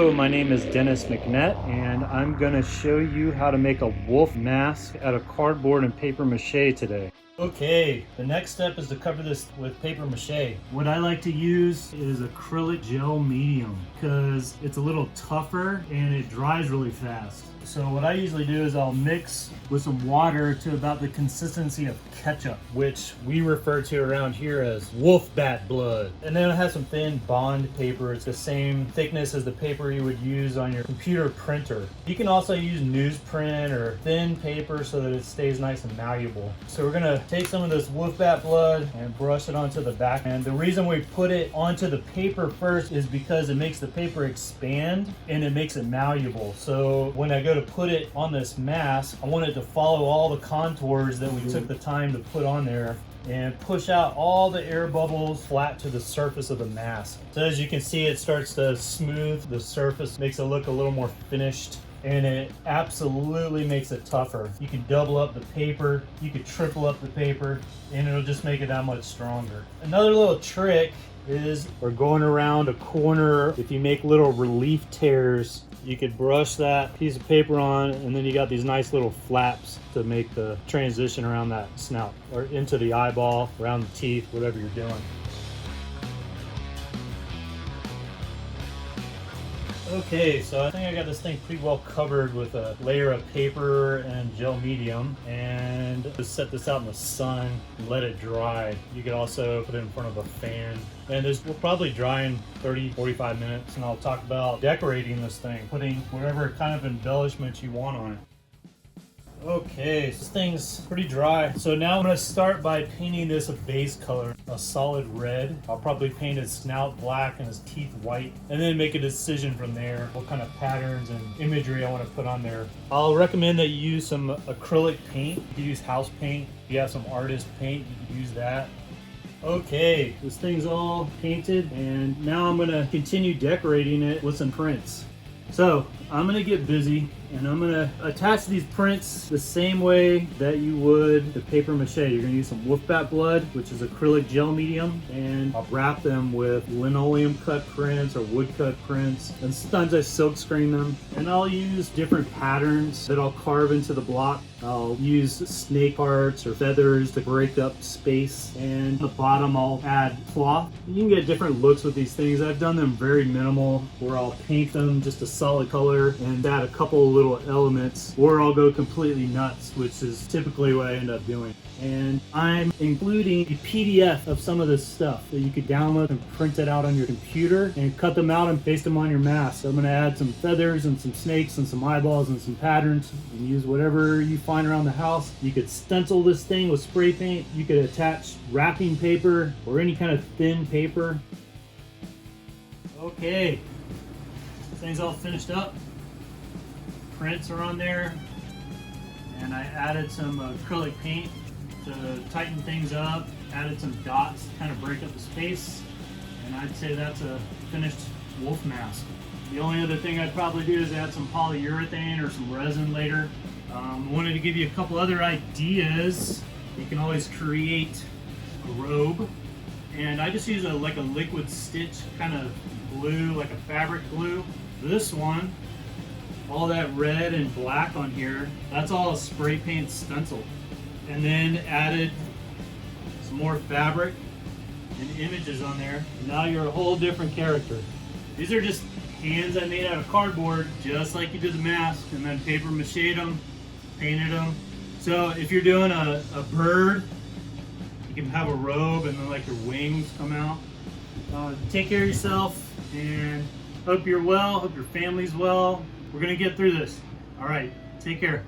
Hello, my name is Dennis McNett, and I'm going to show you how to make a wolf mask out of cardboard and paper mache today. Okay, the next step is to cover this with paper mache. What I like to use is acrylic gel medium because it's a little tougher and it dries really fast. So what I usually do is I'll mix with some water to about the consistency of ketchup, which we refer to around here as wolf bat blood. And then I have some thin bond paper. It's the same thickness as the paper you would use on your computer printer. You can also use newsprint or thin paper so that it stays nice and malleable. So we're gonna take some of this wolf bat blood and brush it onto the back. And the reason we put it onto the paper first is because it makes the paper expand and it makes it malleable. So when I go to put it on this mask, I want it to follow all the contours that we took the time to put on there and push out all the air bubbles flat to the surface of the mask. So as you can see, it starts to smooth the surface, makes it look a little more finished, and it absolutely makes it tougher. You can double up the paper, you could triple up the paper, and it'll just make it that much stronger. Another little trick is we're going around a corner. If you make little relief tears, you could brush that piece of paper on, and then you got these nice little flaps to make the transition around that snout or into the eyeball, around the teeth, whatever you're doing. Okay, so I think I got this thing pretty well covered with a layer of paper and gel medium, and just set this out in the sun and let it dry. You could also put it in front of a fan, and this will probably dry in 30-45 minutes, and I'll talk about decorating this thing, putting whatever kind of embellishment you want on it. Okay, so this thing's pretty dry. So now I'm going to start by painting this a base color, a solid red. I'll probably paint his snout black and his teeth white, and then make a decision from there what kind of patterns and imagery I want to put on there. I'll recommend that you use some acrylic paint. You can use house paint. If you have some artist paint, you can use that. Okay, this thing's all painted, and now I'm going to continue decorating it with some prints. So I'm going to get busy, and I'm going to attach these prints the same way that you would the paper mache. You're going to use some wolf bat blood, which is acrylic gel medium, and I'll wrap them with linoleum cut prints or woodcut prints, and sometimes I silk screen them. And I'll use different patterns that I'll carve into the block. I'll use snake parts or feathers to break up space, and at the bottom I'll add cloth. You can get different looks with these things. I've done them very minimal, where I'll paint them just a solid color and add a couple of little elements, or I'll go completely nuts, which is typically what I end up doing. And I'm including a PDF of some of this stuff that you could download and print it out on your computer and cut them out and paste them on your mask. So I'm going to add some feathers and some snakes and some eyeballs and some patterns, and use whatever you find around the house. You could stencil this thing with spray paint. You could attach wrapping paper or any kind of thin paper. Okay, this thing's all finished up. Prints are on there, and I added some acrylic paint to tighten things up, added some dots to kind of break up the space, and I'd say that's a finished wolf mask. The only other thing I'd probably do is add some polyurethane or some resin later. I wanted to give you a couple other ideas. You can always create a robe, and I just use like a liquid stitch kind of glue, like a fabric glue. This one, all that red and black on here, that's all a spray paint stencil. And then added some more fabric and images on there. Now you're a whole different character. These are just hands I made out of cardboard, just like you did the mask, and then paper mache'd them, painted them. So if you're doing a bird, you can have a robe and then like your wings come out. Take care of yourself, and hope you're well, hope your family's well. We're gonna get through this. All right, take care.